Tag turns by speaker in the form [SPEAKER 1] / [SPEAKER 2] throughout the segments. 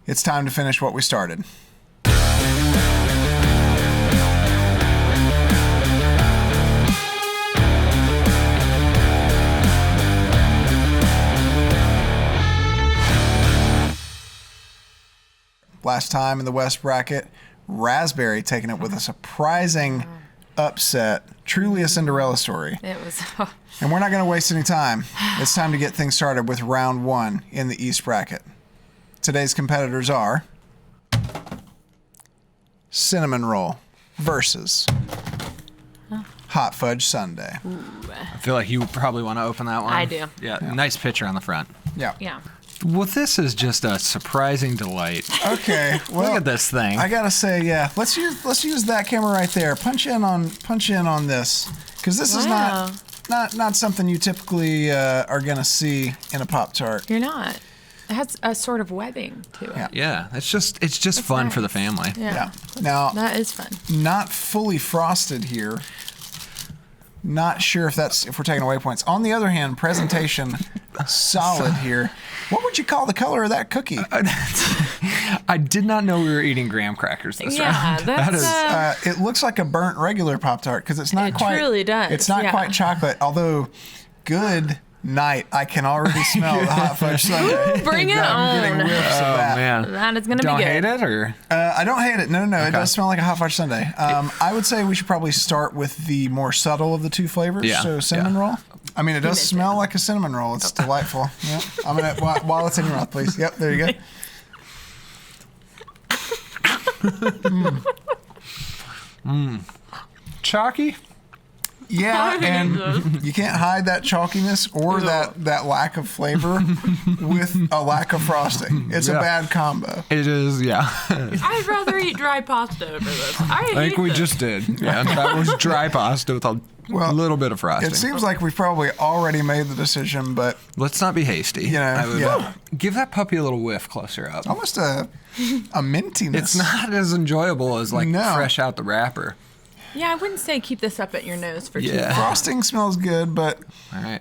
[SPEAKER 1] It's time to finish what we started. Last time in the West bracket, Raspberry taking it with a surprising upset. Truly a Cinderella story.
[SPEAKER 2] It was.
[SPEAKER 1] And we're not going to waste any time. It's time to get things started with round 1 in the East bracket. Today's competitors are Cinnamon Roll versus Hot Fudge Sundae.
[SPEAKER 3] I feel like you probably want to open that one.
[SPEAKER 2] I do.
[SPEAKER 3] Yeah, nice picture on the front.
[SPEAKER 1] Yeah.
[SPEAKER 3] Well, this is just a surprising delight.
[SPEAKER 1] Okay. Well,
[SPEAKER 3] Look at this thing.
[SPEAKER 1] I gotta say, yeah. Let's use that camera right there. Punch in on this, because this is not something you typically are gonna see in a Pop-Tart.
[SPEAKER 2] You're not. It has a sort of webbing to it.
[SPEAKER 3] Yeah, it's just fun
[SPEAKER 2] nice.
[SPEAKER 3] for the family.
[SPEAKER 1] Yeah. Now
[SPEAKER 2] that is fun.
[SPEAKER 1] Not fully frosted here. Not sure if we're taking away points. On the other hand, presentation solid here. What would you call the color of that cookie?
[SPEAKER 3] I did not know we were eating graham crackers this round.
[SPEAKER 2] That's
[SPEAKER 1] it looks like a burnt regular Pop-Tart because it's not
[SPEAKER 2] it
[SPEAKER 1] quite.
[SPEAKER 2] It truly does.
[SPEAKER 1] It's not quite chocolate, although good night. I can already smell the Hot Fudge Sundae.
[SPEAKER 2] Bring it
[SPEAKER 1] I'm getting
[SPEAKER 2] on.
[SPEAKER 1] whiffs of that.
[SPEAKER 3] Man.
[SPEAKER 2] That is going to be good.
[SPEAKER 3] Don't hate it, or?
[SPEAKER 1] I don't hate it. No. Okay. It does smell like a Hot Fudge Sundae. I would say we should probably start with the more subtle of the two flavors.
[SPEAKER 3] Yeah.
[SPEAKER 1] So cinnamon roll. I mean, it does smell like a cinnamon roll. It's delightful. Yep. I'm gonna while it's in your mouth, please. Yep. There you go.
[SPEAKER 3] Chalky?
[SPEAKER 1] Yeah, and you can't hide that chalkiness or that lack of flavor with a lack of frosting. It's a bad combo.
[SPEAKER 3] It is, yeah.
[SPEAKER 2] I'd rather eat dry pasta over this. I
[SPEAKER 3] think we just did. Yeah, that was dry pasta with a little bit of frosting.
[SPEAKER 1] It seems like we've probably already made the decision, but
[SPEAKER 3] let's not be hasty. Give that puppy a little whiff closer up.
[SPEAKER 1] Almost a mintiness.
[SPEAKER 3] It's not as enjoyable as fresh out the wrapper.
[SPEAKER 2] Yeah, I wouldn't say keep this up at your nose for too long.
[SPEAKER 1] Frosting smells good, but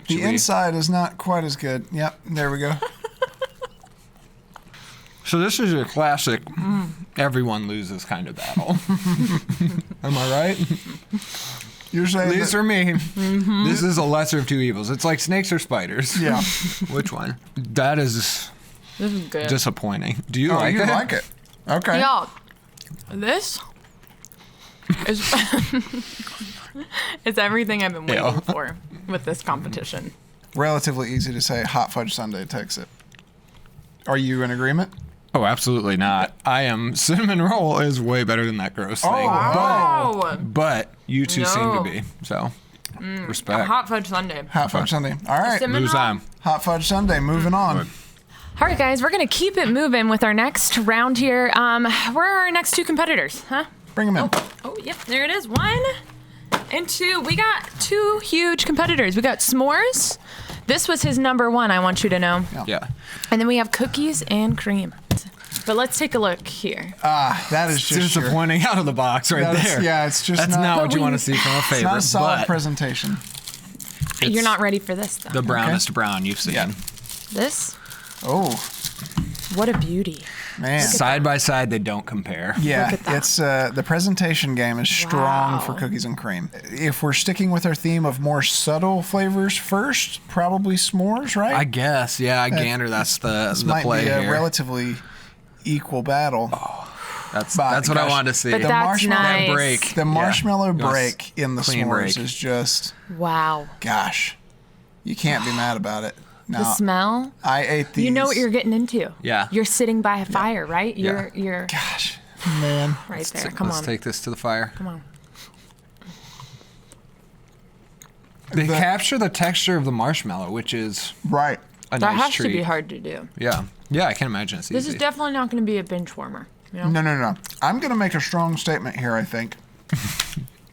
[SPEAKER 1] the inside is not quite as good. Yep, there we go.
[SPEAKER 3] So this is your classic everyone loses kind of battle. Am I right?
[SPEAKER 1] You're saying
[SPEAKER 3] These are me. Mm-hmm. This is a lesser of two evils. It's like snakes or spiders.
[SPEAKER 1] Yeah.
[SPEAKER 3] Which one? That is
[SPEAKER 2] this is good.
[SPEAKER 3] Disappointing. Do you like it?
[SPEAKER 1] You like it. Okay.
[SPEAKER 2] Y'all, this is it's everything I've been waiting for with this competition.
[SPEAKER 1] Relatively easy to say. Hot Fudge Sundae takes it. Are you in agreement?
[SPEAKER 3] Oh, absolutely not. I am. Cinnamon roll is way better than that gross thing.
[SPEAKER 2] Wow.
[SPEAKER 3] But you two seem to be. So, respect.
[SPEAKER 2] Hot Fudge Sundae.
[SPEAKER 1] Hot Fudge Sundae. All right.
[SPEAKER 3] Lose time.
[SPEAKER 1] Hot Fudge Sundae. Moving on.
[SPEAKER 3] Good.
[SPEAKER 2] All right, guys, we're going to keep it moving with our next round here. Where are our next two competitors? Huh?
[SPEAKER 1] Bring them in.
[SPEAKER 2] Oh, yep, there it is. 1 and 2. We got 2 huge competitors. We got S'mores. This was his number 1, I want you to know.
[SPEAKER 3] Yeah.
[SPEAKER 2] And then we have cookies and cream. But let's take a look here.
[SPEAKER 1] That is just
[SPEAKER 3] disappointing out of the box right there.
[SPEAKER 1] Yeah, it's just
[SPEAKER 3] That's not what you want to see from a favorite.
[SPEAKER 1] It's not a solid presentation.
[SPEAKER 2] You're not ready for this, though.
[SPEAKER 3] The brownest brown you've seen.
[SPEAKER 1] Yeah.
[SPEAKER 2] This?
[SPEAKER 1] Oh.
[SPEAKER 2] What a beauty.
[SPEAKER 1] Man.
[SPEAKER 3] Side by side, they don't compare.
[SPEAKER 1] Yeah, it's the presentation game is strong for cookies and cream. If we're sticking with our theme of more subtle flavors first, probably s'mores, right?
[SPEAKER 3] I guess, yeah. I gander that's the
[SPEAKER 1] might
[SPEAKER 3] play
[SPEAKER 1] be a
[SPEAKER 3] here.
[SPEAKER 1] relatively equal battle.
[SPEAKER 3] That's what I wanted to see.
[SPEAKER 2] But that's nice.
[SPEAKER 3] Break.
[SPEAKER 1] The marshmallow break in the s'mores is just gosh, you can't be mad about it. No,
[SPEAKER 2] the smell.
[SPEAKER 1] I ate these.
[SPEAKER 2] You know what you're getting into.
[SPEAKER 3] Yeah.
[SPEAKER 2] You're sitting by a fire, right? You're
[SPEAKER 1] gosh, man.
[SPEAKER 2] Right there. Come on.
[SPEAKER 3] Let's take this to the fire.
[SPEAKER 2] Come on.
[SPEAKER 3] They capture the texture of the marshmallow, which is
[SPEAKER 1] a
[SPEAKER 2] that
[SPEAKER 1] nice
[SPEAKER 2] has
[SPEAKER 1] treat.
[SPEAKER 2] to be hard to do.
[SPEAKER 3] Yeah, I can imagine it's
[SPEAKER 2] This
[SPEAKER 3] easy.
[SPEAKER 2] is definitely not going to be a bench warmer. You know?
[SPEAKER 1] No. I'm going to make a strong statement here, I think.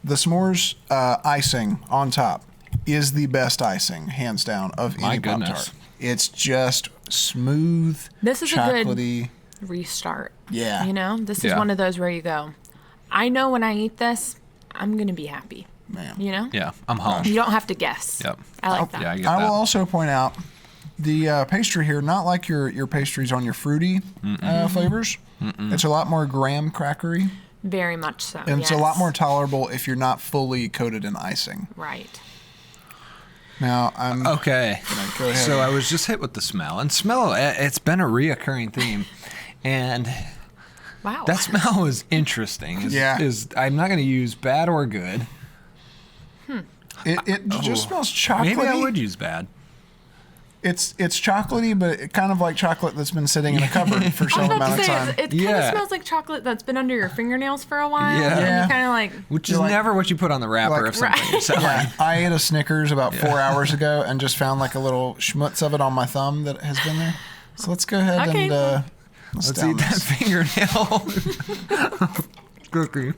[SPEAKER 1] The s'mores icing on top is the best icing, hands down, of any Pop-Tart. It's just smooth,
[SPEAKER 2] this is
[SPEAKER 1] chocolatey.
[SPEAKER 2] A good restart.
[SPEAKER 1] Yeah.
[SPEAKER 2] You know, this is one of those where you go, I know when I eat this, I'm going to be happy.
[SPEAKER 1] Man.
[SPEAKER 2] You know?
[SPEAKER 3] Yeah, I'm home.
[SPEAKER 2] You don't have to guess.
[SPEAKER 3] Yep.
[SPEAKER 2] I like that.
[SPEAKER 3] Yeah, I get
[SPEAKER 1] I
[SPEAKER 3] that.
[SPEAKER 1] will also point out the pastry here, not like your pastries on your fruity flavors. It's a lot more graham crackery.
[SPEAKER 2] Very much so.
[SPEAKER 1] And it's a lot more tolerable if you're not fully coated in icing.
[SPEAKER 2] Right.
[SPEAKER 1] Now, I'm...
[SPEAKER 3] Okay.
[SPEAKER 1] Go ahead.
[SPEAKER 3] So I was just hit with the smell. And smell, it's been a reoccurring theme. And
[SPEAKER 2] Wow.
[SPEAKER 3] that smell is interesting. I'm not going to use bad or good.
[SPEAKER 1] It just smells chocolatey.
[SPEAKER 3] Maybe I would use bad.
[SPEAKER 1] It's chocolatey, but it kind of like chocolate that's been sitting in a cupboard for some amount of time.
[SPEAKER 2] It kind of smells like chocolate that's been under your fingernails for a while.
[SPEAKER 3] Yeah.
[SPEAKER 2] And you kind of like...
[SPEAKER 3] Which is never what you put on the wrapper of something you're selling.
[SPEAKER 1] Yeah, I ate a Snickers about 4 hours ago and just found like a little schmutz of it on my thumb that has been there. So let's go ahead and
[SPEAKER 3] let's eat that fingernail cookie.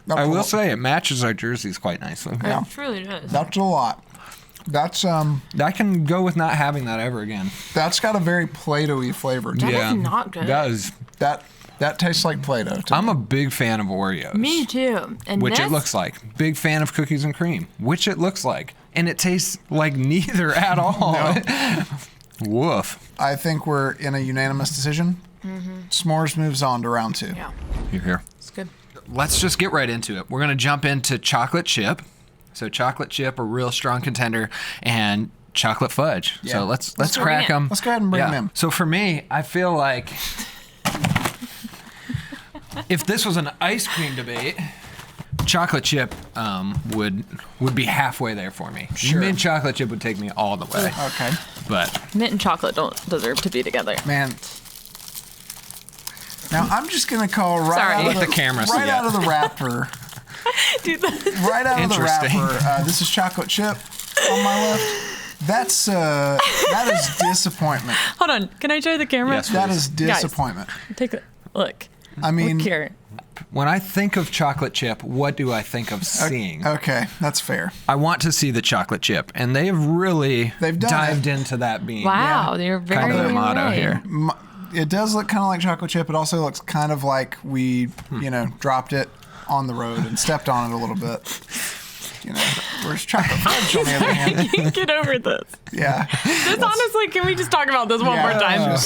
[SPEAKER 3] I will say it matches our jerseys quite nicely.
[SPEAKER 2] It truly does.
[SPEAKER 1] That's a lot. That's
[SPEAKER 3] I can go with not having that ever again.
[SPEAKER 1] That's got a very Play-Doh-y flavor to it.
[SPEAKER 2] That is not good.
[SPEAKER 1] That tastes like Play-Doh to
[SPEAKER 3] I'm
[SPEAKER 1] me.
[SPEAKER 3] a big fan of Oreos.
[SPEAKER 2] Me too. And
[SPEAKER 3] which it looks like. Big fan of cookies and cream, which it looks like. And it tastes like neither at all.
[SPEAKER 1] No.
[SPEAKER 3] Woof.
[SPEAKER 1] I think we're in a unanimous decision. S'mores moves on to round 2.
[SPEAKER 2] Yeah.
[SPEAKER 3] Here.
[SPEAKER 2] It's good.
[SPEAKER 3] Let's just get right into it. We're going to jump into chocolate chip. So chocolate chip, a real strong contender, and chocolate fudge.
[SPEAKER 1] Yeah.
[SPEAKER 3] So let's crack them.
[SPEAKER 1] Let's go ahead and bring them in.
[SPEAKER 3] So for me, I feel like if this was an ice cream debate, chocolate chip would be halfway there for me.
[SPEAKER 1] Sure.
[SPEAKER 3] Mint chocolate chip would take me all the way.
[SPEAKER 1] Okay.
[SPEAKER 3] But
[SPEAKER 2] Mint and chocolate don't deserve to be together.
[SPEAKER 1] Man. Now I'm just gonna call right out of
[SPEAKER 3] the camera
[SPEAKER 1] right out of the wrapper.
[SPEAKER 2] Dude,
[SPEAKER 1] Right out of the
[SPEAKER 3] Interesting.
[SPEAKER 1] wrapper. This is chocolate chip on my left. That is disappointment.
[SPEAKER 2] hold on. Can I show the camera?
[SPEAKER 3] Yes.
[SPEAKER 1] That is disappointment.
[SPEAKER 2] Take a look.
[SPEAKER 1] I mean,
[SPEAKER 2] Look here.
[SPEAKER 3] when I think of chocolate chip, what do I think of seeing?
[SPEAKER 1] okay, that's fair.
[SPEAKER 3] I want to see the chocolate chip, and they've
[SPEAKER 1] They've done
[SPEAKER 3] dived
[SPEAKER 1] it.
[SPEAKER 3] into that being
[SPEAKER 2] Wow, you're very
[SPEAKER 3] kind of their motto
[SPEAKER 2] right.
[SPEAKER 3] here.
[SPEAKER 1] It does look kind of like chocolate chip. It also looks kind of like we, dropped it on the road and stepped on it a little bit. Whereas chocolate fudge, on the other hand,
[SPEAKER 2] Get over this.
[SPEAKER 1] yeah.
[SPEAKER 2] Honestly, can we just talk about this one more time?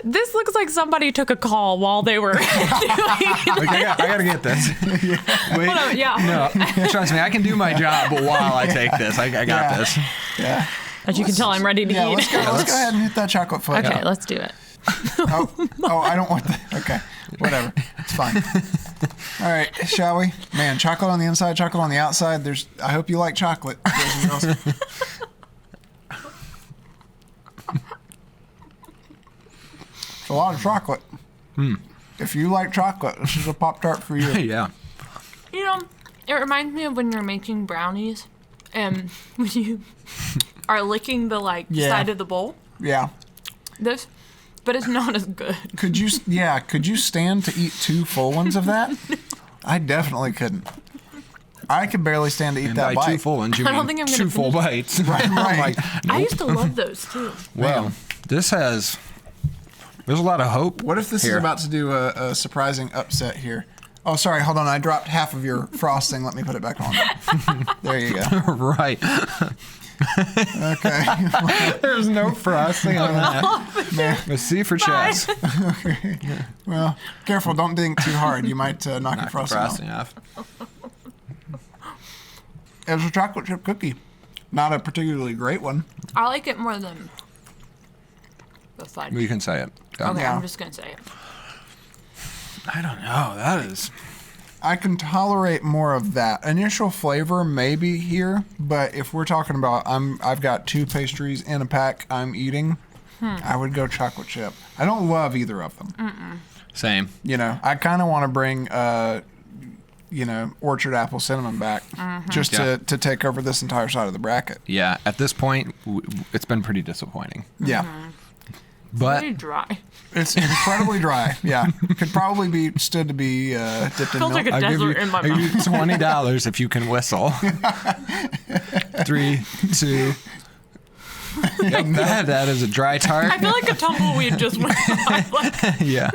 [SPEAKER 2] This looks like somebody took a call while they were doing
[SPEAKER 3] I gotta get this. Wait,
[SPEAKER 2] Hold on, yeah.
[SPEAKER 3] no, trust me, I can do my job while I take this. I got this.
[SPEAKER 1] Yeah.
[SPEAKER 2] As you can tell, I'm ready to eat.
[SPEAKER 1] Let's go ahead and hit that chocolate fudge.
[SPEAKER 2] Okay, let's do it.
[SPEAKER 1] Oh, I don't want that. Okay, whatever. It's fine. All right, shall we? Man, chocolate on the inside, chocolate on the outside. I hope you like chocolate, boys and girls. It's a lot of chocolate. If you like chocolate, this is a Pop-Tart for you.
[SPEAKER 3] Yeah.
[SPEAKER 2] It reminds me of when you're making brownies and when you are licking the side of the bowl.
[SPEAKER 1] Yeah.
[SPEAKER 2] But it's not as good.
[SPEAKER 1] Could you stand to eat 2 full ones of that? I definitely couldn't. I could barely stand to eat that
[SPEAKER 3] By
[SPEAKER 1] bite.
[SPEAKER 3] 2 full ones, you
[SPEAKER 2] I don't
[SPEAKER 3] mean
[SPEAKER 2] think I'm gonna
[SPEAKER 3] 2 full bites.
[SPEAKER 1] Right.
[SPEAKER 3] I'm like,
[SPEAKER 2] I used to love those too.
[SPEAKER 3] well, there's a lot of hope.
[SPEAKER 1] What if this is about to do a surprising upset here? Oh, sorry. Hold on. I dropped half of your frosting. Let me put it back on. There you go.
[SPEAKER 3] Right.
[SPEAKER 1] Okay.
[SPEAKER 3] There's no frosting on that. Let's see for chess.
[SPEAKER 1] Okay. Well, careful. Don't think too hard. You might knock your frosting off. It was a chocolate chip cookie. Not a particularly great one.
[SPEAKER 2] I like it more than the fudge.
[SPEAKER 3] You can say it.
[SPEAKER 2] Okay,
[SPEAKER 1] Yeah.
[SPEAKER 2] I'm just going to say it.
[SPEAKER 3] I don't know. That is...
[SPEAKER 1] I can tolerate more of that initial flavor, maybe here, but if we're talking about I've got 2 pastries in a pack I'm eating, I would go chocolate chip. I don't love either of them.
[SPEAKER 3] Same.
[SPEAKER 1] I kind of want to bring orchard apple cinnamon back just to take over this entire side of the bracket.
[SPEAKER 3] Yeah. At this point, it's been pretty disappointing.
[SPEAKER 1] Yeah.
[SPEAKER 3] But
[SPEAKER 2] Pretty dry.
[SPEAKER 1] It's incredibly dry. Yeah. Could probably be stood to be dipped in
[SPEAKER 2] Feels
[SPEAKER 1] milk.
[SPEAKER 2] like a desert in my
[SPEAKER 3] I'll give you
[SPEAKER 2] mouth.
[SPEAKER 3] $20 if you can whistle. 3, 2. Yep, that is a dry tart.
[SPEAKER 2] I feel like a tumbleweed just went by.
[SPEAKER 3] Yeah.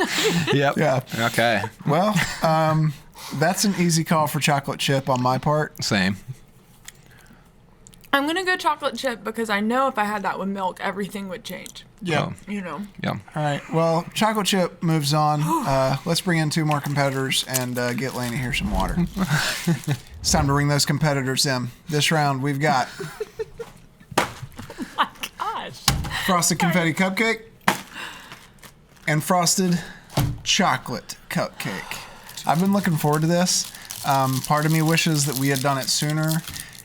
[SPEAKER 3] Yep.
[SPEAKER 1] Yeah.
[SPEAKER 3] Okay.
[SPEAKER 1] Well, that's an easy call for chocolate chip on my part.
[SPEAKER 3] Same.
[SPEAKER 2] I'm going to go chocolate chip because I know if I had that with milk, everything would change.
[SPEAKER 1] Yeah.
[SPEAKER 2] You know.
[SPEAKER 3] Yeah.
[SPEAKER 1] All right. Well, chocolate chip moves on. Let's bring in 2 more competitors and get Lainey here some water. It's time to bring those competitors in. This round, we've got
[SPEAKER 2] My gosh.
[SPEAKER 1] frosted confetti cupcake and frosted chocolate cupcake. I've been looking forward to this. Part of me wishes that we had done it sooner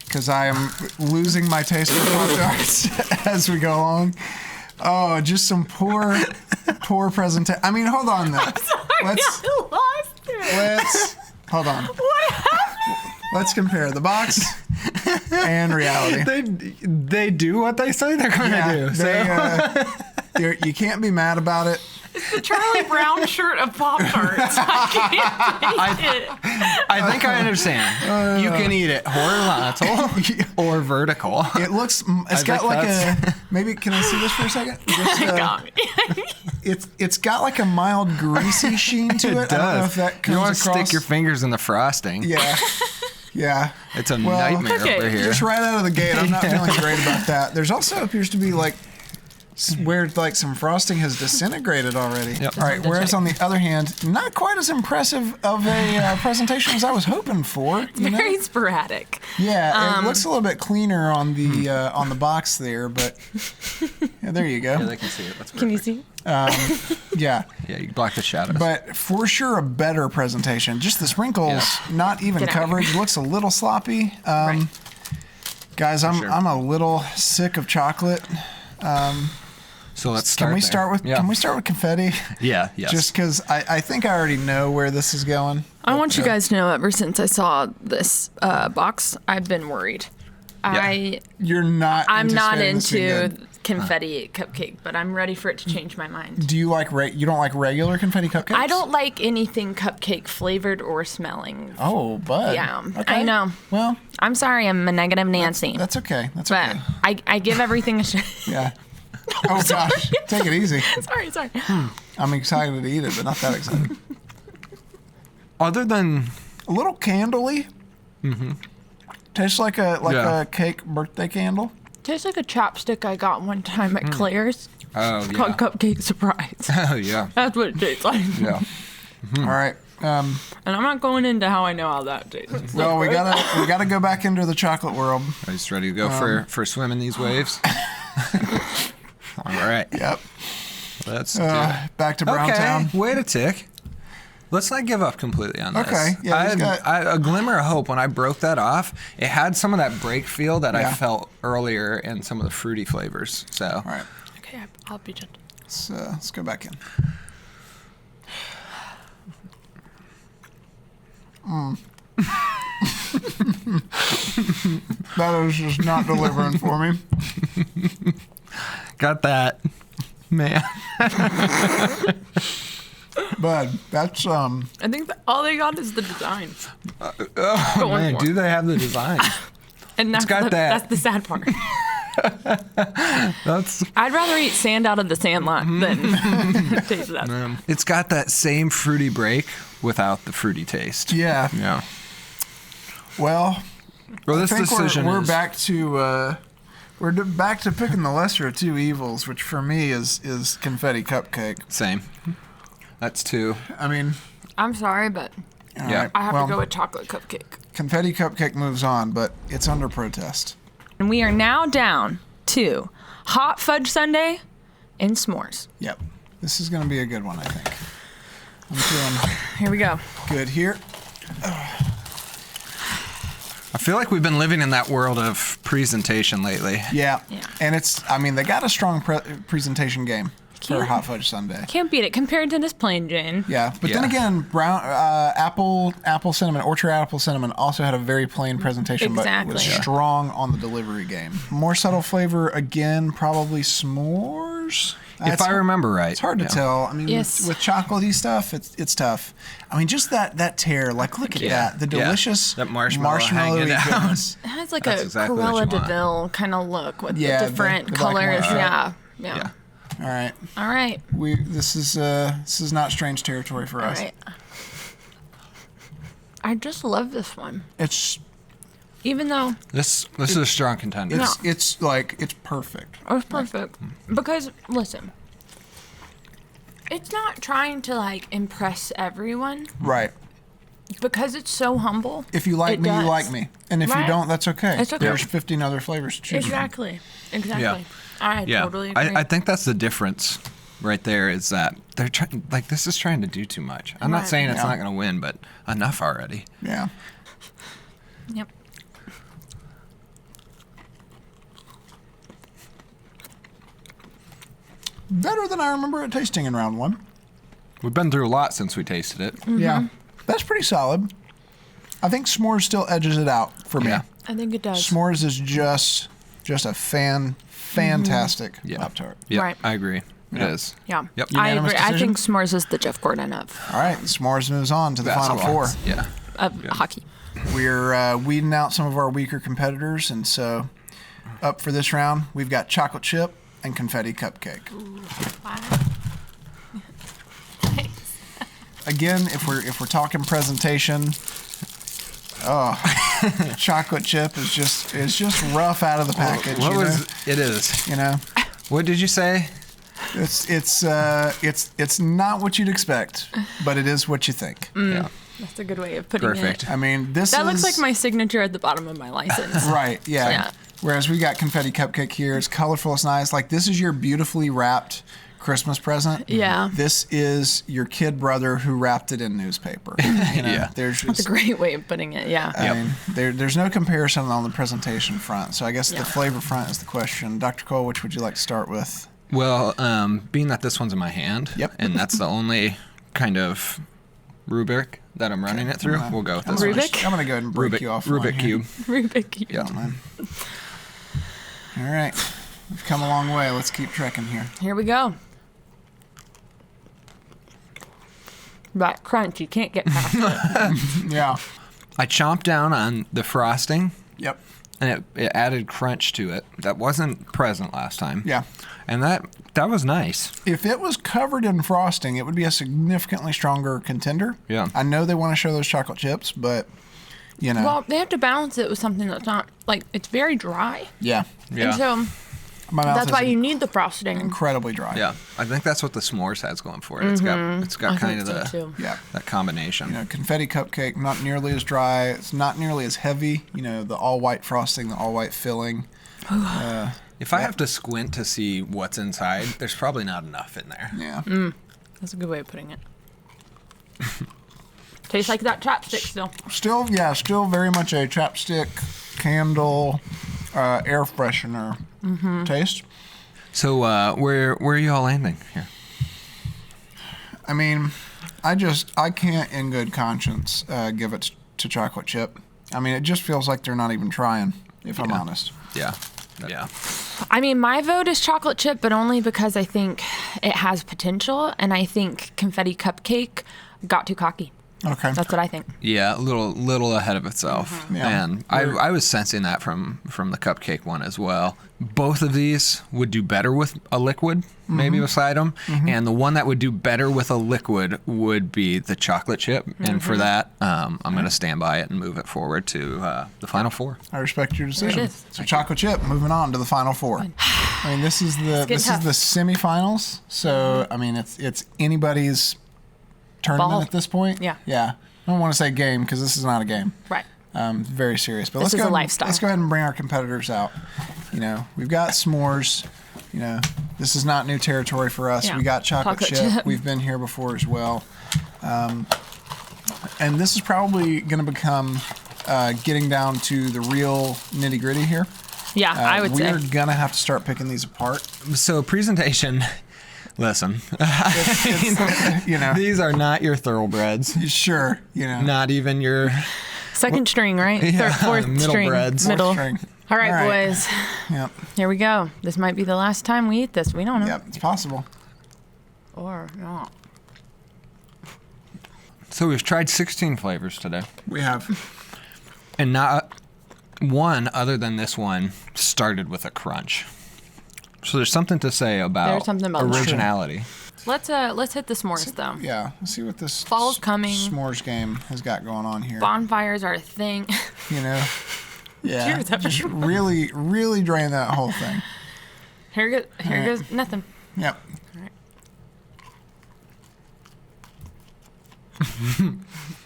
[SPEAKER 1] because I am losing my taste for Pop-Tarts as we go along. Oh, just some poor presentation. I mean, hold on though.
[SPEAKER 2] I'm sorry, I lost it.
[SPEAKER 1] Let's hold on.
[SPEAKER 2] What happened?
[SPEAKER 1] Let's compare the box and reality.
[SPEAKER 3] They do what they say they're going to do.
[SPEAKER 1] You can't be mad about it.
[SPEAKER 2] It's the Charlie Brown shirt of Pop-Tarts. I can't take it.
[SPEAKER 3] I think I understand. You can eat it horizontal or vertical.
[SPEAKER 1] It looks. It's got like a. Maybe can I see this for a second? Just,
[SPEAKER 2] Got me.
[SPEAKER 1] it's got like a mild greasy sheen to it.
[SPEAKER 3] It does.
[SPEAKER 1] I don't know if that comes
[SPEAKER 3] You want to
[SPEAKER 1] across.
[SPEAKER 3] stick your fingers in the frosting.
[SPEAKER 1] Yeah. Yeah.
[SPEAKER 3] It's a nightmare
[SPEAKER 2] okay.
[SPEAKER 3] over here.
[SPEAKER 1] Just right out of the gate, I'm not feeling great about that. There's also appears to be like where like some frosting has disintegrated already.
[SPEAKER 3] Yep.
[SPEAKER 1] All right. Whereas on the other hand, not quite as impressive of a presentation as I was hoping for. You know?
[SPEAKER 2] Very sporadic.
[SPEAKER 1] Yeah, it looks a little bit cleaner on the box there, but yeah, there you go.
[SPEAKER 3] Yeah, they can see it. That's
[SPEAKER 2] Can you
[SPEAKER 3] perfect.
[SPEAKER 2] see?
[SPEAKER 1] Yeah,
[SPEAKER 3] Yeah, you block the shadows.
[SPEAKER 1] but for sure a better presentation. Just the sprinkles,
[SPEAKER 3] Yeah.
[SPEAKER 1] not even
[SPEAKER 2] Get out of
[SPEAKER 1] coverage. Looks a little sloppy.
[SPEAKER 2] Right.
[SPEAKER 1] Guys, I'm
[SPEAKER 3] sure.
[SPEAKER 1] I'm a little sick of chocolate.
[SPEAKER 3] So let's start.
[SPEAKER 1] Can we
[SPEAKER 3] there.
[SPEAKER 1] start with
[SPEAKER 3] Yeah.
[SPEAKER 1] Can we start with confetti?
[SPEAKER 3] Yeah. Yes.
[SPEAKER 1] Just because I think I already know where this is going.
[SPEAKER 2] I want you guys to know ever since I saw this box, I've been worried.
[SPEAKER 1] You're not.
[SPEAKER 2] I'm not
[SPEAKER 1] anticipating this being
[SPEAKER 2] into
[SPEAKER 1] good.
[SPEAKER 2] confetti cupcake, but I'm ready for it to change my mind.
[SPEAKER 1] Do you like you don't like regular confetti cupcakes?
[SPEAKER 2] I don't like anything cupcake flavored or smelling.
[SPEAKER 1] Oh, but
[SPEAKER 2] Yeah,
[SPEAKER 1] okay.
[SPEAKER 2] I know.
[SPEAKER 1] Well,
[SPEAKER 2] I'm sorry, I'm a negative Nancy.
[SPEAKER 1] that's okay. That's
[SPEAKER 2] but
[SPEAKER 1] okay.
[SPEAKER 2] I give everything a shot.
[SPEAKER 1] Yeah. Oh gosh, take it easy.
[SPEAKER 2] sorry.
[SPEAKER 1] I'm excited to eat it, but not that excited.
[SPEAKER 3] Other than
[SPEAKER 1] A little candly. Mm-hmm. Tastes like
[SPEAKER 3] Yeah.
[SPEAKER 1] a cake birthday candle.
[SPEAKER 2] Tastes like a chopstick I got one time at Claire's.
[SPEAKER 3] oh
[SPEAKER 2] It's
[SPEAKER 3] yeah.
[SPEAKER 2] called Cupcake Surprise.
[SPEAKER 3] Oh yeah.
[SPEAKER 2] That's what it tastes like.
[SPEAKER 3] Yeah.
[SPEAKER 1] All right.
[SPEAKER 2] And I'm not going into how I know how that tastes.
[SPEAKER 1] Well, we gotta go back into the chocolate world.
[SPEAKER 3] Are you ready to go for a swim in these waves? All right.
[SPEAKER 1] Yep.
[SPEAKER 3] Let's do it.
[SPEAKER 1] Back to Browntown.
[SPEAKER 3] Okay. Wait a tick. Let's not give up completely on this.
[SPEAKER 1] Okay, yeah, he's got-
[SPEAKER 3] I a glimmer of hope when I broke that off. It had some of that break feel that
[SPEAKER 1] Yeah.
[SPEAKER 3] I felt earlier in some of the fruity flavors. So.
[SPEAKER 1] All right.
[SPEAKER 2] Okay, I'll be gentle.
[SPEAKER 1] Let's go back in. That is just not delivering for me.
[SPEAKER 3] Got that, man.
[SPEAKER 1] Bud, that's
[SPEAKER 2] I think that all they got is the design.
[SPEAKER 3] Oh
[SPEAKER 2] Going
[SPEAKER 3] man,
[SPEAKER 2] for it.
[SPEAKER 3] do they have the design?
[SPEAKER 2] And that's
[SPEAKER 3] got that.
[SPEAKER 2] That's the sad part.
[SPEAKER 3] That's.
[SPEAKER 2] I'd rather eat sand out of the sandlot than taste that.
[SPEAKER 3] It's got that same fruity break without the fruity taste.
[SPEAKER 1] yeah.
[SPEAKER 3] Yeah.
[SPEAKER 1] Well,
[SPEAKER 3] Well,
[SPEAKER 1] I
[SPEAKER 3] this
[SPEAKER 1] think
[SPEAKER 3] decision
[SPEAKER 1] we're
[SPEAKER 3] is
[SPEAKER 1] back to back to picking the lesser of two evils, which for me is confetti cupcake.
[SPEAKER 3] same. That's 2.
[SPEAKER 1] I mean,
[SPEAKER 2] I'm sorry, but
[SPEAKER 1] all
[SPEAKER 3] Yeah.
[SPEAKER 1] right,
[SPEAKER 2] I have
[SPEAKER 1] well,
[SPEAKER 2] to go with chocolate cupcake.
[SPEAKER 1] confetti cupcake moves on, but it's under protest.
[SPEAKER 2] And we are now down to hot fudge sundae and s'mores.
[SPEAKER 1] Yep, this is going to be a good one, I think. I'm feeling
[SPEAKER 2] Here we go.
[SPEAKER 1] good here.
[SPEAKER 3] I feel like we've been living in that world of presentation lately.
[SPEAKER 1] Yeah,
[SPEAKER 2] Yeah.
[SPEAKER 1] and they got a strong presentation game for
[SPEAKER 2] Can't-
[SPEAKER 1] hot fudge sundae.
[SPEAKER 2] Can't beat it compared to this plain Jane.
[SPEAKER 1] Yeah, but then
[SPEAKER 3] Yeah.
[SPEAKER 1] again, brown apple cinnamon, orchard apple cinnamon also had a very plain presentation, but
[SPEAKER 2] Exactly.
[SPEAKER 1] was
[SPEAKER 2] Yeah.
[SPEAKER 1] strong on the delivery game. More subtle flavor again, probably s'mores.
[SPEAKER 3] If I remember right.
[SPEAKER 1] It's hard to tell. I mean,
[SPEAKER 2] Yes.
[SPEAKER 1] with chocolatey stuff, it's tough. I mean, just that tear. Like, look at
[SPEAKER 3] Yeah.
[SPEAKER 1] that. The
[SPEAKER 3] Yeah.
[SPEAKER 1] delicious
[SPEAKER 3] That marshmallow
[SPEAKER 1] marshmallowy
[SPEAKER 3] hanging out.
[SPEAKER 1] goodness.
[SPEAKER 2] It has like
[SPEAKER 3] That's
[SPEAKER 2] a
[SPEAKER 3] exactly what
[SPEAKER 2] Cruella
[SPEAKER 3] you want.
[SPEAKER 2] DeVille kind of look with
[SPEAKER 1] Yeah,
[SPEAKER 2] the
[SPEAKER 1] the
[SPEAKER 2] different
[SPEAKER 1] black and white
[SPEAKER 2] colors.
[SPEAKER 1] stripe.
[SPEAKER 2] Yeah.
[SPEAKER 3] Yeah.
[SPEAKER 1] All right,
[SPEAKER 2] All right.
[SPEAKER 1] this is not strange territory for
[SPEAKER 2] All
[SPEAKER 1] us.
[SPEAKER 2] right. I just love this one.
[SPEAKER 1] It's
[SPEAKER 2] even though
[SPEAKER 3] This is a strong contender.
[SPEAKER 1] It's perfect.
[SPEAKER 2] it's perfect. Because listen, it's not trying to like impress everyone.
[SPEAKER 1] Right.
[SPEAKER 2] Because it's so humble.
[SPEAKER 1] If you like me, you like me. And if you don't, that's okay.
[SPEAKER 2] It's okay.
[SPEAKER 1] There's 15 other flavors to choose
[SPEAKER 2] Exactly.
[SPEAKER 3] Yeah.
[SPEAKER 2] I totally agree.
[SPEAKER 3] I think that's the difference right there is that they're trying, like, this is trying to do too much. I'm not saying it's not going to win, but enough already.
[SPEAKER 1] Yeah.
[SPEAKER 2] Yep.
[SPEAKER 1] Better than I remember it tasting in round one.
[SPEAKER 3] We've been through a lot since we tasted it.
[SPEAKER 2] Mm-hmm.
[SPEAKER 1] Yeah. That's pretty solid. I think S'mores still edges it out for me.
[SPEAKER 3] Yeah.
[SPEAKER 2] I think it does.
[SPEAKER 1] S'mores is just a fantastic Pop-Tart.
[SPEAKER 3] Yeah,
[SPEAKER 2] Right.
[SPEAKER 3] I agree. It is.
[SPEAKER 2] Yeah.
[SPEAKER 3] Yep.
[SPEAKER 2] I
[SPEAKER 1] Unanimous
[SPEAKER 2] agree. I
[SPEAKER 1] decision?
[SPEAKER 2] think S'mores is the Jeff Gordon of
[SPEAKER 1] All right, S'mores moves on to the final four.
[SPEAKER 3] Yeah.
[SPEAKER 2] hockey.
[SPEAKER 1] We're weeding out some of our weaker competitors, and so up for this round, we've got chocolate chip and confetti cupcake. Again, if we're talking presentation, chocolate chip is just rough out of the package.
[SPEAKER 3] It is.
[SPEAKER 1] You know,
[SPEAKER 3] What did you say?
[SPEAKER 1] it's not what you'd expect, but it is what you think.
[SPEAKER 3] Yeah.
[SPEAKER 2] That's a good way of putting
[SPEAKER 3] Perfect.
[SPEAKER 2] it.
[SPEAKER 1] I mean,
[SPEAKER 2] That looks like my signature at the bottom of my license.
[SPEAKER 1] right. Yeah.
[SPEAKER 2] Yeah.
[SPEAKER 1] Whereas we got confetti cupcake here. It's colorful. It's nice. Like, this is your beautifully wrapped Christmas present.
[SPEAKER 2] Yeah.
[SPEAKER 1] This is your kid brother who wrapped it in newspaper. You know,
[SPEAKER 3] Yeah.
[SPEAKER 1] There's
[SPEAKER 2] That's a
[SPEAKER 1] just,
[SPEAKER 2] great way of putting it. Yeah.
[SPEAKER 1] I mean, there's no comparison on the presentation front. So I guess the flavor front is the question. Dr. Cole, which would you like to start with?
[SPEAKER 3] Well, being that this one's in my hand, and that's the only kind of rubric that I'm running it through, we'll go with this one.
[SPEAKER 2] Rubik?
[SPEAKER 1] I'm going to go ahead and break you off. one
[SPEAKER 3] Rubik
[SPEAKER 1] here.
[SPEAKER 3] cube.
[SPEAKER 2] Rubik cube.
[SPEAKER 3] Yeah.
[SPEAKER 1] Man. All right. We've come a long way. Let's keep trekking here.
[SPEAKER 2] Here we go. That crunch, you can't get past it.
[SPEAKER 1] Yeah.
[SPEAKER 3] I chomped down on the frosting,
[SPEAKER 1] Yep.
[SPEAKER 3] and it added crunch to it. That wasn't present last time.
[SPEAKER 1] Yeah.
[SPEAKER 3] And that was nice.
[SPEAKER 1] If it was covered in frosting, it would be a significantly stronger contender.
[SPEAKER 3] Yeah.
[SPEAKER 1] I know they want to show those chocolate chips, but, you know.
[SPEAKER 2] Well, they have to balance it with something that's not, like, it's very dry.
[SPEAKER 1] Yeah.
[SPEAKER 3] Yeah.
[SPEAKER 2] And so
[SPEAKER 1] My mouth
[SPEAKER 2] that's
[SPEAKER 1] is
[SPEAKER 2] why you need the frosting.
[SPEAKER 1] incredibly dry.
[SPEAKER 3] Yeah. I think that's what the s'mores has going for it. It's got
[SPEAKER 2] I
[SPEAKER 3] kind
[SPEAKER 2] think
[SPEAKER 3] of
[SPEAKER 2] so, too.
[SPEAKER 1] Yeah.
[SPEAKER 3] that combination.
[SPEAKER 1] You know, confetti cupcake, not nearly as dry. It's not nearly as heavy. You know, the all-white frosting, the all-white filling.
[SPEAKER 3] If I have to squint to see what's inside, there's probably not enough in there.
[SPEAKER 1] Yeah.
[SPEAKER 2] That's a good way of putting it. Tastes like that chapstick still.
[SPEAKER 1] Still very much a chapstick, candle, air freshener taste.
[SPEAKER 3] So where are you all landing here?
[SPEAKER 1] I mean, I can't in good conscience give it to chocolate chip. I mean, it just feels like they're not even trying, if I'm honest.
[SPEAKER 3] Yeah. Yeah.
[SPEAKER 2] I mean, my vote is chocolate chip, but only because I think it has potential, and I think confetti cupcake got too cocky.
[SPEAKER 1] Okay.
[SPEAKER 2] That's what I think.
[SPEAKER 3] Yeah, a little ahead of itself.
[SPEAKER 1] Yeah.
[SPEAKER 3] And I was sensing that from the cupcake one as well. Both of these would do better with a liquid, maybe beside them. And the one that would do better with a liquid would be the chocolate chip. And for that, I'm going to stand by it and move it forward to the final four.
[SPEAKER 1] I respect your decision.
[SPEAKER 2] is.
[SPEAKER 1] So chocolate chip, moving on to the final four. I mean, this is the
[SPEAKER 2] tough.
[SPEAKER 1] semifinals. So I mean, it's anybody's tournament
[SPEAKER 2] Ball.
[SPEAKER 1] at this point.
[SPEAKER 2] Yeah.
[SPEAKER 1] Yeah. I don't want to say game because this is not a game.
[SPEAKER 2] Right.
[SPEAKER 1] Very serious. But
[SPEAKER 2] This
[SPEAKER 1] let's
[SPEAKER 2] is
[SPEAKER 1] go
[SPEAKER 2] a
[SPEAKER 1] ahead,
[SPEAKER 2] lifestyle.
[SPEAKER 1] Let's go ahead and bring our competitors out. You know, we've got s'mores. You know, this is not new territory for us.
[SPEAKER 2] Yeah.
[SPEAKER 1] We got chocolate
[SPEAKER 2] Chocolate
[SPEAKER 1] chip.
[SPEAKER 2] chip.
[SPEAKER 1] We've been here before as well. And this is probably going to become getting down to the real nitty gritty here.
[SPEAKER 2] Yeah, I would say.
[SPEAKER 1] We're going to have to start picking these apart.
[SPEAKER 3] So presentation, listen,
[SPEAKER 1] You know,
[SPEAKER 3] these are not your thoroughbreds.
[SPEAKER 1] sure, you know.
[SPEAKER 3] Not even your
[SPEAKER 2] Second string, right?
[SPEAKER 3] Yeah,
[SPEAKER 2] Fourth
[SPEAKER 3] middle
[SPEAKER 2] string.
[SPEAKER 3] breads.
[SPEAKER 1] Fourth
[SPEAKER 2] Middle.
[SPEAKER 1] string.
[SPEAKER 2] All right,
[SPEAKER 1] All right.
[SPEAKER 2] boys.
[SPEAKER 1] Yep.
[SPEAKER 2] Here we go. This might be the last time we eat this. We don't know.
[SPEAKER 1] Yep, it's possible.
[SPEAKER 2] Or not.
[SPEAKER 3] So we've tried 16 flavors today.
[SPEAKER 1] We have.
[SPEAKER 3] And not one other than this one started with a crunch. So there's something to say about
[SPEAKER 2] There's something about that.
[SPEAKER 3] originality.
[SPEAKER 2] Let's hit the s'mores though.
[SPEAKER 1] Yeah, let's see what this
[SPEAKER 2] Fall's coming.
[SPEAKER 1] s'mores game has got going on here.
[SPEAKER 2] Bonfires are a thing.
[SPEAKER 1] You know, Yeah.
[SPEAKER 2] Cheers, after
[SPEAKER 1] Just
[SPEAKER 2] you-
[SPEAKER 1] really, really drain that whole thing.
[SPEAKER 2] Here goes nothing.
[SPEAKER 1] Yep.
[SPEAKER 2] All right.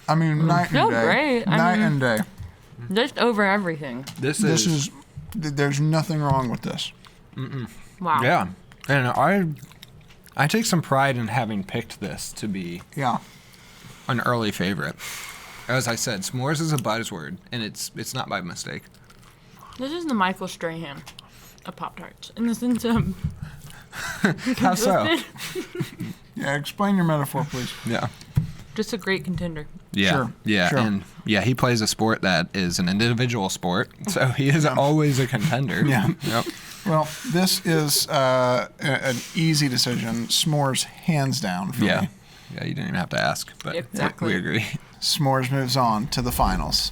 [SPEAKER 1] I mean, night and
[SPEAKER 2] No,
[SPEAKER 1] day.
[SPEAKER 2] great. I
[SPEAKER 1] Night
[SPEAKER 2] mean-
[SPEAKER 1] and day.
[SPEAKER 2] Just over everything.
[SPEAKER 3] This
[SPEAKER 1] This
[SPEAKER 3] is
[SPEAKER 1] there's nothing wrong with this.
[SPEAKER 2] Wow.
[SPEAKER 3] yeah, and I take some pride in having picked this to be
[SPEAKER 1] Yeah.
[SPEAKER 3] an early favorite. As I said, s'mores is a buzzword, and it's not by mistake.
[SPEAKER 2] This is the Michael Strahan of Pop-Tarts. In the sense of...
[SPEAKER 3] How so?
[SPEAKER 1] Yeah, explain your metaphor, please.
[SPEAKER 3] Yeah.
[SPEAKER 2] Just a great contender.
[SPEAKER 3] Yeah,
[SPEAKER 1] Sure,
[SPEAKER 3] yeah,
[SPEAKER 1] sure.
[SPEAKER 3] and yeah, he plays a sport that is an individual sport, so he is always a contender.
[SPEAKER 1] Yeah.
[SPEAKER 3] Yep.
[SPEAKER 1] Well, this is an easy decision. S'mores, hands down for
[SPEAKER 3] Yeah.
[SPEAKER 1] me.
[SPEAKER 3] Yeah, you didn't even have to ask, but
[SPEAKER 2] Exactly.
[SPEAKER 3] we agree.
[SPEAKER 1] S'mores moves on to the finals.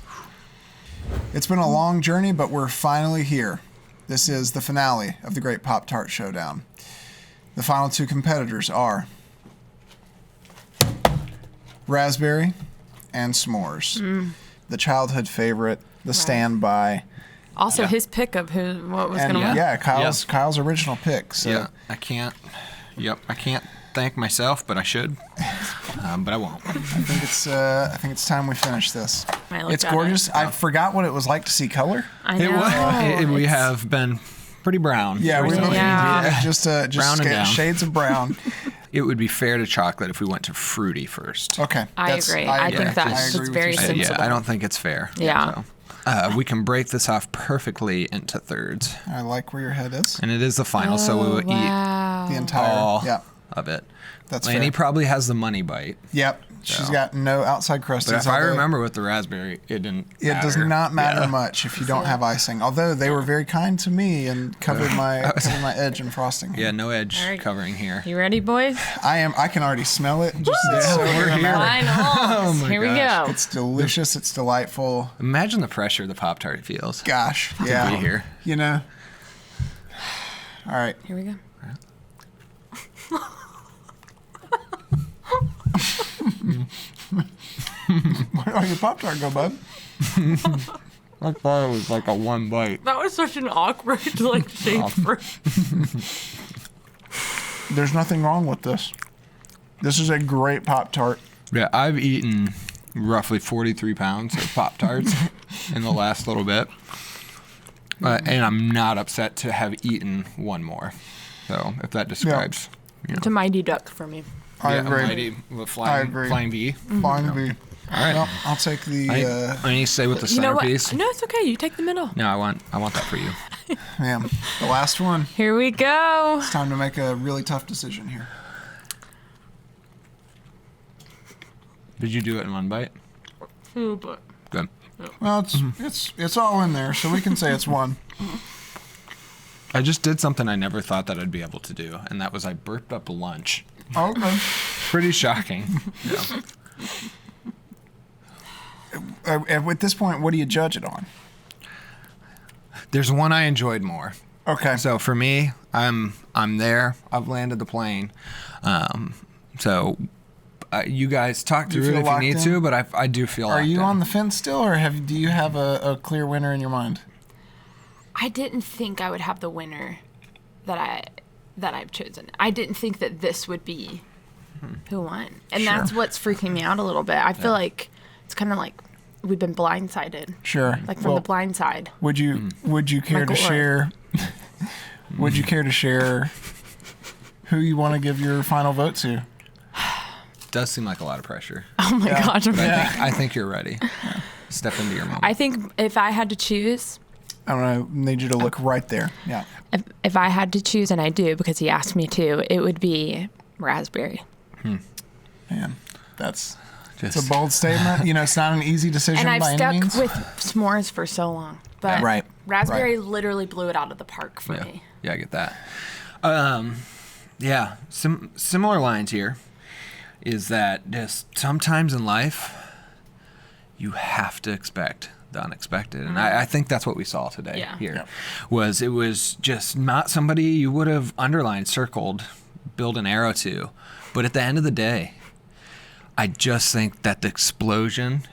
[SPEAKER 1] It's been a long journey, but we're finally here. This is the finale of the Great Pop-Tart Showdown. The final two competitors are Raspberry and S'mores. The childhood favorite, the standby,
[SPEAKER 2] Also, his pick of what was going
[SPEAKER 1] and
[SPEAKER 2] to win.
[SPEAKER 1] yeah, Kyle's original pick. So
[SPEAKER 3] Yeah, I can't thank myself, but I should. But I won't.
[SPEAKER 1] I think it's time we finish this.
[SPEAKER 2] I looked
[SPEAKER 1] It's
[SPEAKER 2] at
[SPEAKER 1] gorgeous.
[SPEAKER 2] it.
[SPEAKER 1] I forgot what it was like to see color.
[SPEAKER 2] I know.
[SPEAKER 3] We
[SPEAKER 2] It's-
[SPEAKER 3] have been pretty brown.
[SPEAKER 1] Yeah, we
[SPEAKER 2] Yeah.
[SPEAKER 1] just
[SPEAKER 3] Brown and down.
[SPEAKER 1] shades of brown.
[SPEAKER 3] It would be fair to chocolate if we went to fruity first.
[SPEAKER 1] Okay,
[SPEAKER 2] I agree. I think that's
[SPEAKER 1] agree with
[SPEAKER 2] very
[SPEAKER 1] you.
[SPEAKER 2] simple.
[SPEAKER 3] Yeah,
[SPEAKER 2] sensible.
[SPEAKER 3] I don't think it's fair.
[SPEAKER 2] Yeah.
[SPEAKER 3] So, we can break this off perfectly into thirds,
[SPEAKER 1] I like where your head is.
[SPEAKER 3] and it is the final, so we will eat
[SPEAKER 2] Wow.
[SPEAKER 1] The entire.
[SPEAKER 3] all
[SPEAKER 1] Yeah,
[SPEAKER 3] of it.
[SPEAKER 1] that's
[SPEAKER 3] Laney
[SPEAKER 1] fair.
[SPEAKER 3] probably has the money bite.
[SPEAKER 1] Yep, she's
[SPEAKER 3] So.
[SPEAKER 1] got no outside crusties.
[SPEAKER 3] But if I
[SPEAKER 1] although
[SPEAKER 3] remember with the raspberry, it didn't
[SPEAKER 1] it does not matter
[SPEAKER 3] Yeah.
[SPEAKER 1] much if you don't have icing. Although they were very kind to me and covered my edge in frosting.
[SPEAKER 3] Yeah, no edge
[SPEAKER 2] All right.
[SPEAKER 3] covering here.
[SPEAKER 2] You ready, boys?
[SPEAKER 1] I can already smell it. Just it's so
[SPEAKER 3] we're
[SPEAKER 1] in my
[SPEAKER 3] here.
[SPEAKER 1] mouth.
[SPEAKER 2] Finals.
[SPEAKER 3] my
[SPEAKER 2] Here we
[SPEAKER 3] gosh.
[SPEAKER 2] go.
[SPEAKER 1] It's delicious. It's delightful.
[SPEAKER 3] Imagine the pressure the Pop-Tart feels.
[SPEAKER 1] Gosh, yeah.
[SPEAKER 3] be here.
[SPEAKER 1] You know. All right.
[SPEAKER 2] Here we go.
[SPEAKER 1] Where did your Pop-Tart go, bud?
[SPEAKER 3] I thought it was like a one bite.
[SPEAKER 2] That was such an awkward shape for.
[SPEAKER 1] There's nothing wrong with this. This is a great Pop-Tart.
[SPEAKER 3] Yeah, I've eaten roughly 43 pounds of Pop-Tarts in the last little bit. And I'm not upset to have eaten one more. So if that describes,
[SPEAKER 2] It's a mighty duck for me.
[SPEAKER 1] I
[SPEAKER 3] yeah,
[SPEAKER 1] agree.
[SPEAKER 3] a mighty
[SPEAKER 1] I agree.
[SPEAKER 3] flying bee.
[SPEAKER 1] Flying bee.
[SPEAKER 3] All right.
[SPEAKER 1] Well, I'll take the.
[SPEAKER 3] I need to stay with the
[SPEAKER 2] You know what?
[SPEAKER 3] centerpiece.
[SPEAKER 2] No, it's okay. You take the middle.
[SPEAKER 3] No, I want that for you.
[SPEAKER 1] Man, the last one.
[SPEAKER 2] Here we go.
[SPEAKER 1] It's time to make a really tough decision here.
[SPEAKER 3] Did you do it in one bite?
[SPEAKER 2] Ooh, but
[SPEAKER 3] Good.
[SPEAKER 1] Well, it's all in there, so we can say it's one.
[SPEAKER 3] I just did something I never thought that I'd be able to do, and that was I burped up lunch.
[SPEAKER 1] Okay.
[SPEAKER 3] Pretty shocking. Yeah.
[SPEAKER 1] At this point, what do you judge it on?
[SPEAKER 3] There's one I enjoyed more.
[SPEAKER 1] Okay.
[SPEAKER 3] So for me, I'm there. I've landed the plane. So you guys talk
[SPEAKER 1] Do you
[SPEAKER 3] through it
[SPEAKER 1] feel
[SPEAKER 3] if you
[SPEAKER 1] locked
[SPEAKER 3] need
[SPEAKER 1] in?
[SPEAKER 3] to, but I do feel.
[SPEAKER 1] Are you
[SPEAKER 3] locked in.
[SPEAKER 1] on the fence still, or do you have a clear winner in your mind?
[SPEAKER 2] I didn't think I would have the winner that I've chosen. I didn't think that this would be who won, and
[SPEAKER 1] Sure.
[SPEAKER 2] that's what's freaking me out a little bit. I feel like it's kind of like we've been blindsided,
[SPEAKER 1] Sure.
[SPEAKER 2] like from the blind side.
[SPEAKER 1] Would you care to
[SPEAKER 2] Michael
[SPEAKER 1] share? Would you care to share who you want to give your final vote to?
[SPEAKER 3] Does seem like a lot of pressure.
[SPEAKER 2] Oh my
[SPEAKER 1] Yeah.
[SPEAKER 2] gosh!
[SPEAKER 3] But I think you're ready. Step into your moment.
[SPEAKER 2] I think if I had to choose,
[SPEAKER 1] I don't know. Need you to look right there. Yeah.
[SPEAKER 2] if I had to choose, and I do because he asked me to, it would be raspberry.
[SPEAKER 1] Man, it's
[SPEAKER 3] Just,
[SPEAKER 1] a bold statement. You know, it's not an easy decision
[SPEAKER 2] And I've
[SPEAKER 1] by
[SPEAKER 2] stuck
[SPEAKER 1] any means.
[SPEAKER 2] with s'mores for so long, but
[SPEAKER 1] Right,
[SPEAKER 2] raspberry literally blew it out of the park for
[SPEAKER 3] yeah.
[SPEAKER 2] me.
[SPEAKER 3] Yeah, I get that. Yeah, similar lines here is that just sometimes in life you have to expect the unexpected, and I think that's what we saw today
[SPEAKER 2] Yeah.
[SPEAKER 3] here.
[SPEAKER 1] Yeah.
[SPEAKER 3] Was it was just not somebody you would have underlined, circled, build an arrow to, but at the end of the day, I just think that the explosion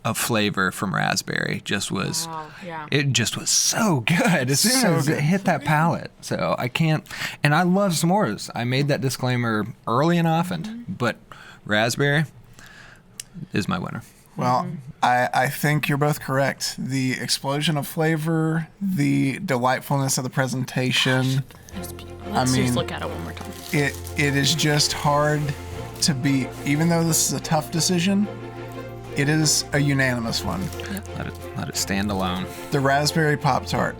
[SPEAKER 3] of flavor from raspberry just was,
[SPEAKER 2] yeah.
[SPEAKER 3] it just was so good as soon as it hit that palate. So I can't, and I love s'mores. I made that disclaimer early and often, but raspberry is my winner.
[SPEAKER 1] Well, I think you're both correct. The explosion of flavor, the delightfulness of the presentation.
[SPEAKER 2] Let's just look at it one more time.
[SPEAKER 1] It is just hard to beat. Even though this is a tough decision, it is a unanimous one.
[SPEAKER 2] Yep.
[SPEAKER 3] Let it stand alone.
[SPEAKER 1] The raspberry Pop-Tart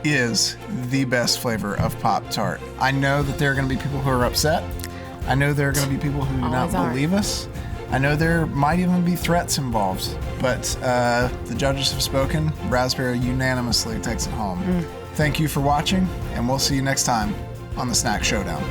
[SPEAKER 1] is the best flavor of Pop-Tart. I know that there are going to be people who are upset. I know there are going to be people who do not believe us. I know there might even be threats involved, but the judges have spoken. Raspberry unanimously takes it home. Thank you for watching, and we'll see you next time on the Snack Showdown.